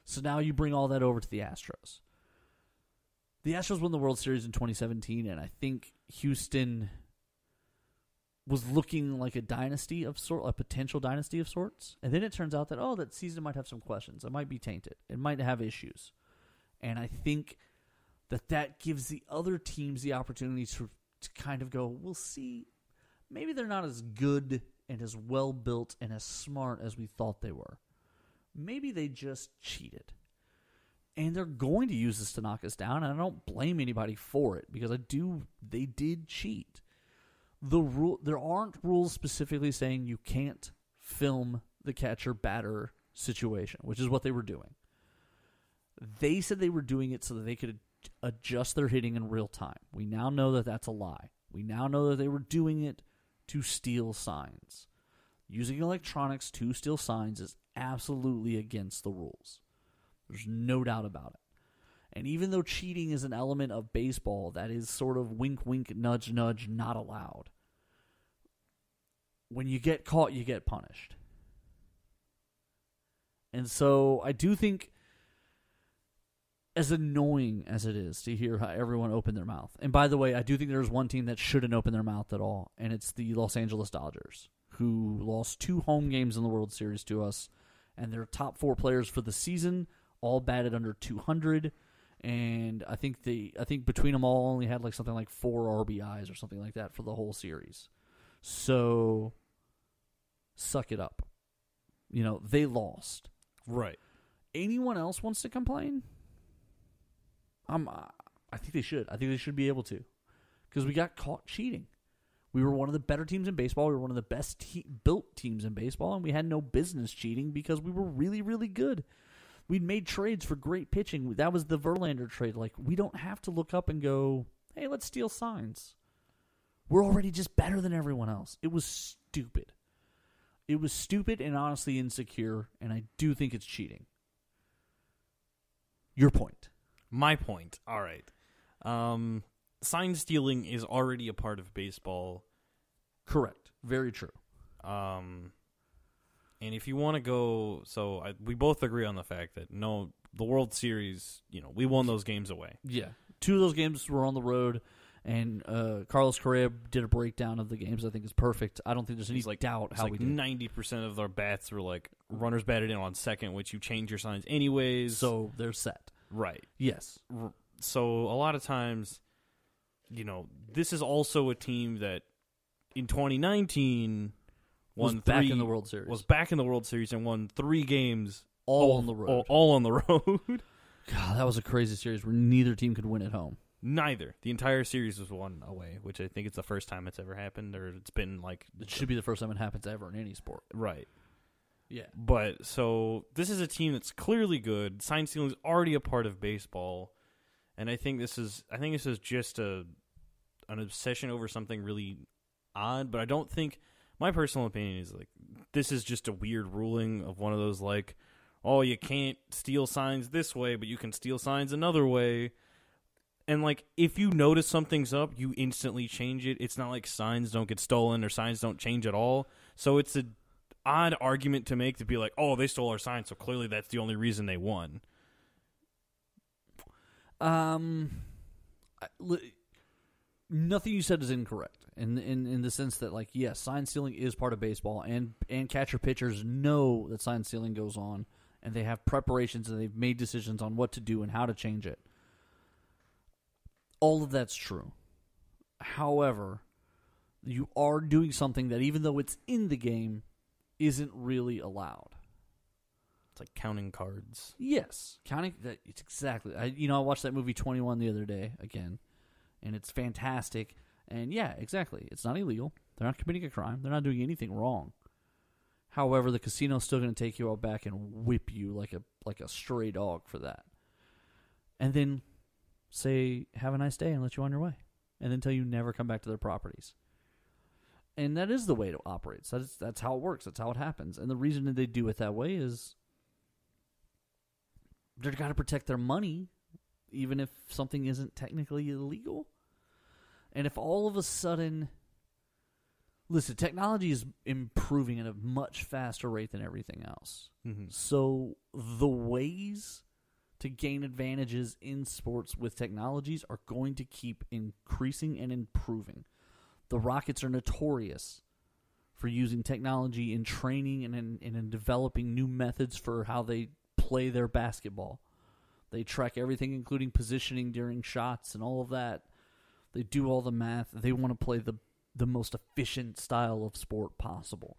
So now you bring all that over to the Astros. The Astros won the World Series in 2017, and I think Houston was looking like a dynasty of a potential dynasty of sorts. And then it turns out that, that season might have some questions. It might be tainted. It might have issues. And I think that gives the other teams the opportunity to kind of go, we'll see. Maybe they're not as good and as well built and as smart as we thought they were. Maybe they just cheated. And they're going to use this to knock us down, and I don't blame anybody for it because they did cheat. There aren't rules specifically saying you can't film the catcher-batter situation, which is what they were doing. They said they were doing it so that they could adjust their hitting in real time. We now know that that's a lie. We now know that they were doing it to steal signs. Using electronics to steal signs is absolutely against the rules. There's no doubt about it. And even though cheating is an element of baseball, that is sort of wink, wink, nudge, nudge, not allowed. When you get caught, you get punished. And so I do think, as annoying as it is to hear how everyone opened their mouth, and by the way, I do think there's one team that shouldn't open their mouth at all, and it's the Los Angeles Dodgers, who lost 2 home games in the World Series to us, and their top 4 players for the season all batted under 200, and I think between them all only had something like 4 RBIs or something like that for the whole series. So, suck it up. They lost. Right. Anyone else wants to complain? I think they should. I think they should be able to, because we got caught cheating. We were one of the better teams in baseball. We were one of the best built teams in baseball, and we had no business cheating because we were really, really good. We'd made trades for great pitching. That was the Verlander trade. We don't have to look up and go, hey, let's steal signs. We're already just better than everyone else. It was stupid. It was stupid and honestly insecure, and I do think it's cheating. Your point. My point. All right. Sign stealing is already a part of baseball. Correct. Very true. And if you want to go, we both agree on the fact that the World Series, we won those games away. Yeah. 2 of those games were on the road, and Carlos Correa did a breakdown of the games I think is perfect. I don't think there's any doubt how we did. 90% of our bats were runners batted in on second, which you change your signs anyways. So they're set. Right. Yes. So a lot of times, this is also a team that in 2019 was back in the World Series. Was back in the World Series and won 3 games all on the road. All on the road. God, that was a crazy series where neither team could win at home. Neither. The entire series was won away, which I think it's the first time it's ever happened, or it's been It should be the first time it happens ever in any sport. Right. Yeah. But, so, this is a team that's clearly good. Sign stealing is already a part of baseball. And I think this is just an obsession over something really odd, but I don't think, my personal opinion is this is just a weird ruling of one of those you can't steal signs this way, but you can steal signs another way. And if you notice something's up, you instantly change it. It's not like signs don't get stolen or signs don't change at all. So it's an odd argument to make to be they stole our sign, so clearly that's the only reason they won. Nothing you said is incorrect in the sense that yes, sign stealing is part of baseball, and catcher pitchers know that sign stealing goes on, and they have preparations and they've made decisions on what to do and how to change it. All of that's true. However, you are doing something that, even though it's in the game, isn't really allowed. It's like counting cards. Yes, counting. It's exactly. I watched that movie 21 the other day again, and it's fantastic. And yeah, exactly. It's not illegal. They're not committing a crime. They're not doing anything wrong. However, the casino's still going to take you out back and whip you like a stray dog for that. And then say, have a nice day, and let you on your way. And then tell you never come back to their properties. And that is the way it operates. That's how it works. That's how it happens. And the reason that they do it that way is they've got to protect their money, even if something isn't technically illegal. And if all of a sudden... Listen, technology is improving at a much faster rate than everything else. Mm-hmm. So the ways to gain advantages in sports with technologies are going to keep increasing and improving. The Rockets are notorious for using technology in training and in developing new methods for how they play their basketball. They track everything, including positioning during shots and all of that. They do all the math. They want to play the most efficient style of sport possible.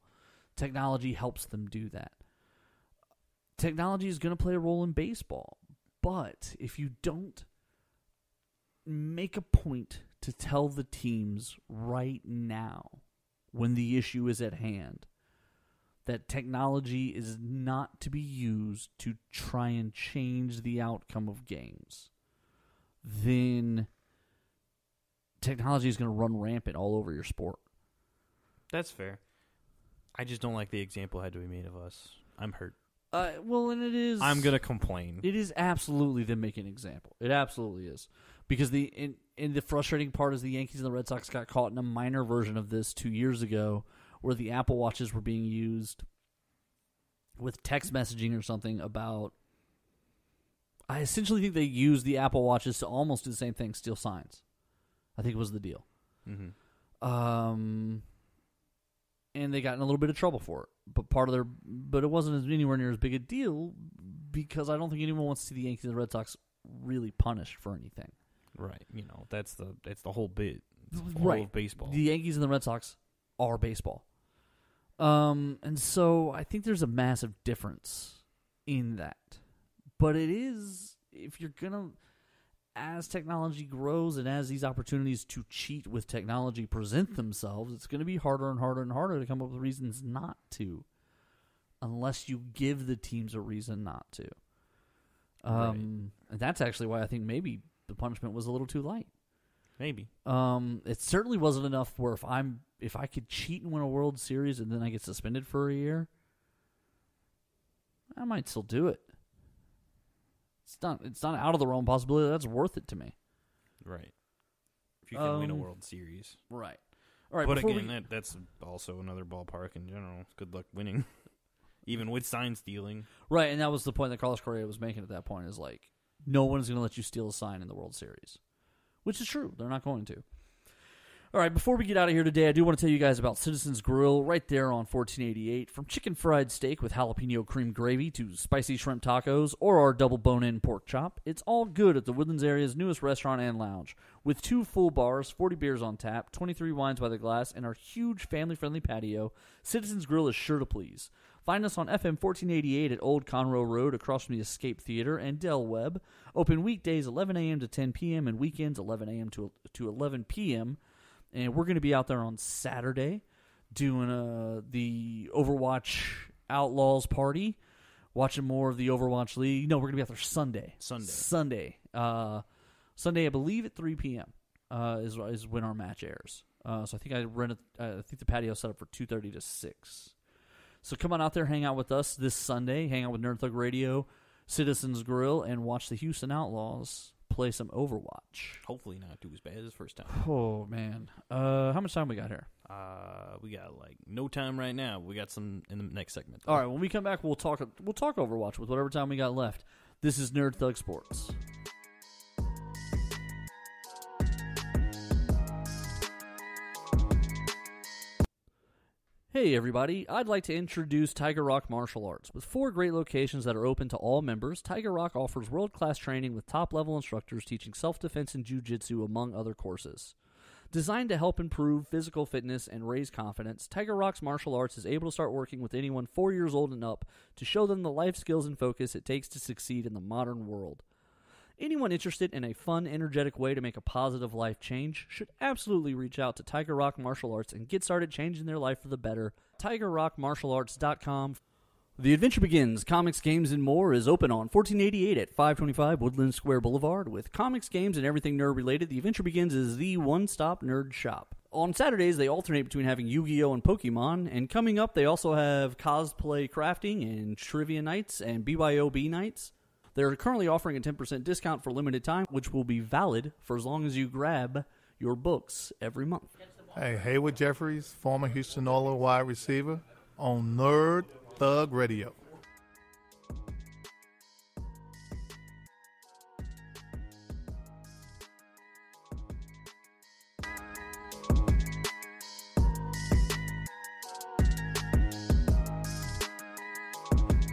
Technology helps them do that. Technology is going to play a role in baseball, but if you don't make a point to tell the teams right now, when the issue is at hand, that technology is not to be used to try and change the outcome of games, then technology is going to run rampant all over your sport. That's fair. I just don't like the example had to be made of us. I'm hurt. Well, and it is... I'm going to complain. It is absolutely them making an example. It absolutely is. Because the frustrating part is the Yankees and the Red Sox got caught in a minor version of this 2 years ago where the Apple Watches were being used with text messaging or something about... I essentially think they used the Apple Watches to almost do the same thing, steal signs. I think it was the deal. Mm-hmm. And they got in a little bit of trouble for it. But it wasn't anywhere near as big a deal because I don't think anyone wants to see the Yankees and the Red Sox really punished for anything. Right. That's the whole bit. It's the right. whole of baseball. The Yankees and the Red Sox are baseball. And so I think there's a massive difference in that. But it is, if you're going to, as technology grows and as these opportunities to cheat with technology present themselves, it's going to be harder and harder and harder to come up with reasons not to, unless you give the teams a reason not to. Right. And that's actually why I think maybe the punishment was a little too light. Maybe. It certainly wasn't enough where if I could cheat and win a World Series and then I get suspended for a year, I might still do it. It's not out of the realm possibility. That's worth it to me. Right. If you can win a World Series. Right. All right. But again, that's also another ballpark in general. Good luck winning. Even with sign stealing. Right, and that was the point that Carlos Correa was making at that point, is like, no one's going to let you steal a sign in the World Series. Which is true. They're not going to. All right, before we get out of here today, I do want to tell you guys about Citizens Grill right there on 1488. From chicken fried steak with jalapeno cream gravy to spicy shrimp tacos or our double bone-in pork chop, it's all good at the Woodlands area's newest restaurant and lounge. With 2 full bars, 40 beers on tap, 23 wines by the glass, and our huge family-friendly patio, Citizens Grill is sure to please. Find us on FM 1488 at Old Conroe Road across from the Escape Theater and Del Webb. Open weekdays 11 a.m. to 10 p.m. and weekends 11 a.m. to 11 p.m., and we're going to be out there on Saturday doing the Overwatch Outlaws party, watching more of the Overwatch League. No, we're going to be out there Sunday. Sunday, I believe at 3 p.m. Is when our match airs. So I think I think the patio set up for 2:30 to 6. So come on out there, hang out with us this Sunday, hang out with Nerd Thug Radio, Citizens Grill, and watch the Houston Outlaws play some Overwatch. Hopefully not do as bad as the first time. Oh, man. How much time we got here? We got no time right now. We got some in the next segment. All right, when we come back, we'll talk Overwatch with whatever time we got left. This is Nerd Thug Sports. Hey everybody, I'd like to introduce Tiger Rock Martial Arts. With 4 great locations that are open to all members, Tiger Rock offers world-class training with top-level instructors teaching self-defense and jiu-jitsu among other courses. Designed to help improve physical fitness and raise confidence, Tiger Rocks Martial Arts is able to start working with anyone 4 years old and up to show them the life skills and focus it takes to succeed in the modern world. Anyone interested in a fun, energetic way to make a positive life change should absolutely reach out to Tiger Rock Martial Arts and get started changing their life for the better. TigerRockMartialArts.com. The Adventure Begins, Comics, Games, and More is open on 1488 at 525 Woodland Square Boulevard. With comics, games, and everything nerd-related, The Adventure Begins is the one-stop nerd shop. On Saturdays, they alternate between having Yu-Gi-Oh! And Pokemon, and coming up, they also have cosplay crafting and trivia nights and BYOB nights. They're currently offering a 10% discount for limited time, which will be valid for as long as you grab your books every month. Hey, Hayward Jeffries, former Houston Oilers wide receiver, on Nerd Thug Radio.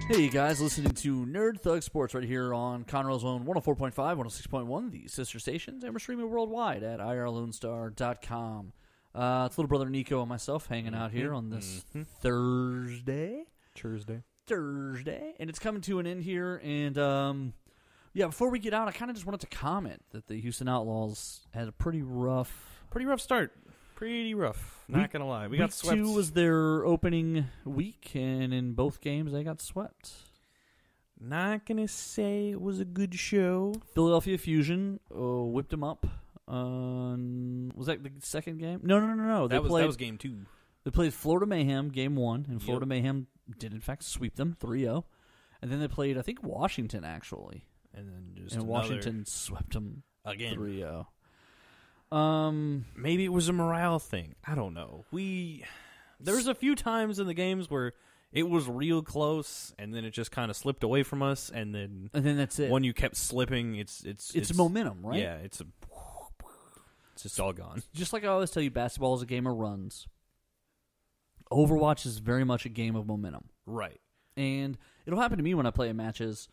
Hey, you guys, listening to Nerd Thug Sports right here on Conroe's Own 104.5, 106.1, the sister stations, and we're streaming worldwide at irlonestar.com. It's little brother Nico and myself hanging out here on this Thursday, and it's coming to an end here. And before we get out, I kind of just wanted to comment that the Houston Outlaws had a pretty rough start. Pretty rough. Not gonna lie, we got swept. Week 2 was their opening week, and in both games they got swept. Not gonna say it was a good show. Philadelphia Fusion whipped them up. Was that the second game? No. That was game 2. They played Florida Mayhem game 1, and Florida Mayhem did in fact sweep them 3-0. And then they played, I think, Washington actually, and Washington swept them again 3-0. Maybe it was a morale thing. I don't know. There was a few times in the games where it was real close, and then it just kind of slipped away from us, and then that's it. When you kept slipping, it's momentum, right? Yeah, it's just all gone. Just like I always tell you, basketball is a game of runs. Overwatch is very much a game of momentum, right? And it'll happen to me when I play in matches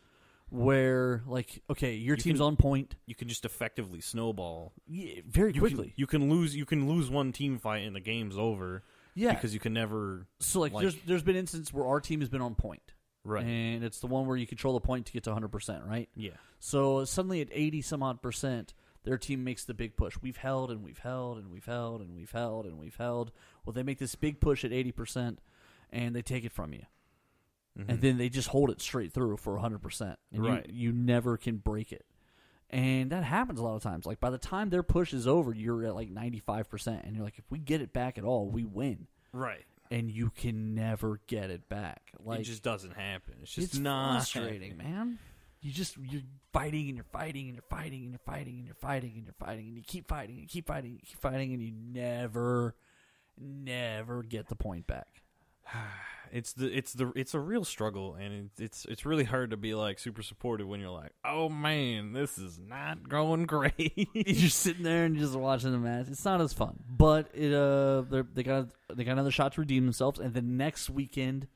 where, like, okay, your team's on point. You can just effectively snowball very quickly. You can lose one team fight and the game's over. Yeah, because you can never. So like there's been instances where our team has been on point, right? And it's the one where you control the point to get to 100%, right? Yeah. So suddenly at 80 some odd %, their team makes the big push. We've held and we've held and we've held and we've held and we've held. Well, they make this big push at 80%, and they take it from you. Mm-hmm. And then they just hold it straight through for 100%. And right. You never can break it. And that happens a lot of times. Like, by the time their push is over, you're at, like, 95%. And you're like, if we get it back at all, we win. Right. And you can never get it back. Like, it just doesn't happen. It's not frustrating, man. You're fighting and you're fighting and you're fighting and you're fighting and you're fighting and you're fighting and you keep fighting and keep fighting and keep fighting and you never get the point back. It's a real struggle, and it's really hard to be like super supportive when you're like, oh man, this is not going great. You're sitting there and just watching the match. It's not as fun, but they got another shot to redeem themselves. And the next weekend,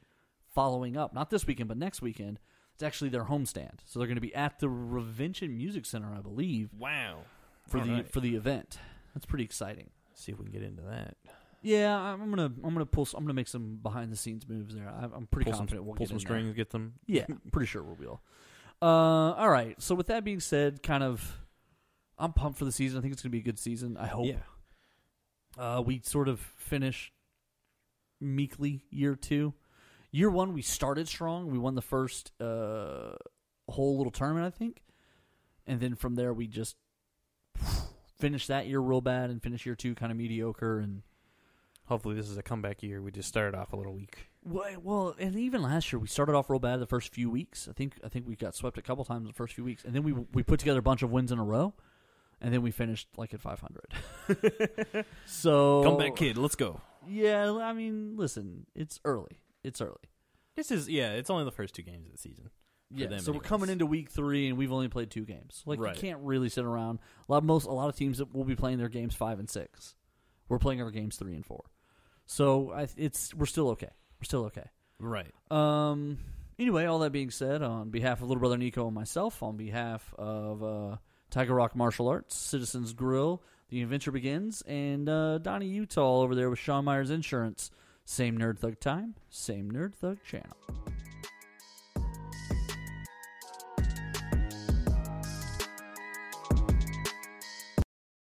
following up, not this weekend, but next weekend, it's actually their homestand. So they're going to be at the Revention Music Center, I believe. Wow, for the event. That's pretty exciting. See if we can get into that. Yeah, I'm gonna make some behind the scenes moves there. I'm pretty confident we'll pull get some strings, there. get them. Yeah, pretty sure we will. All right. So with that being said, I'm pumped for the season. I think it's gonna be a good season. I hope. Yeah. We sort of finished meekly year 2. Year 1 we started strong. We won the first whole little tournament, I think, and then from there we just finished that year real bad and finished year 2 kind of mediocre. And hopefully this is a comeback year. We just started off a little weak. Well, and even last year we started off real bad the first few weeks. I think we got swept a couple times the first few weeks, and then we put together a bunch of wins in a row, and then we finished like at 500. So comeback kid, let's go. Yeah, I mean, listen, it's early. It's only the first 2 games of the season. Yeah, so we're coming into week 3 and we've only played 2 games. Like, right. You can't really sit around. A lot of teams that will be playing their games 5 and 6. We're playing our games 3 and 4. So we're still okay. We're still okay. Right. Anyway, all that being said, on behalf of little brother Nico and myself, on behalf of Tiger Rock Martial Arts, Citizens Grill, The adventure begins, and Donnie Utah over there with Sean Myers Insurance. Same Nerd Thug time, same Nerd Thug channel.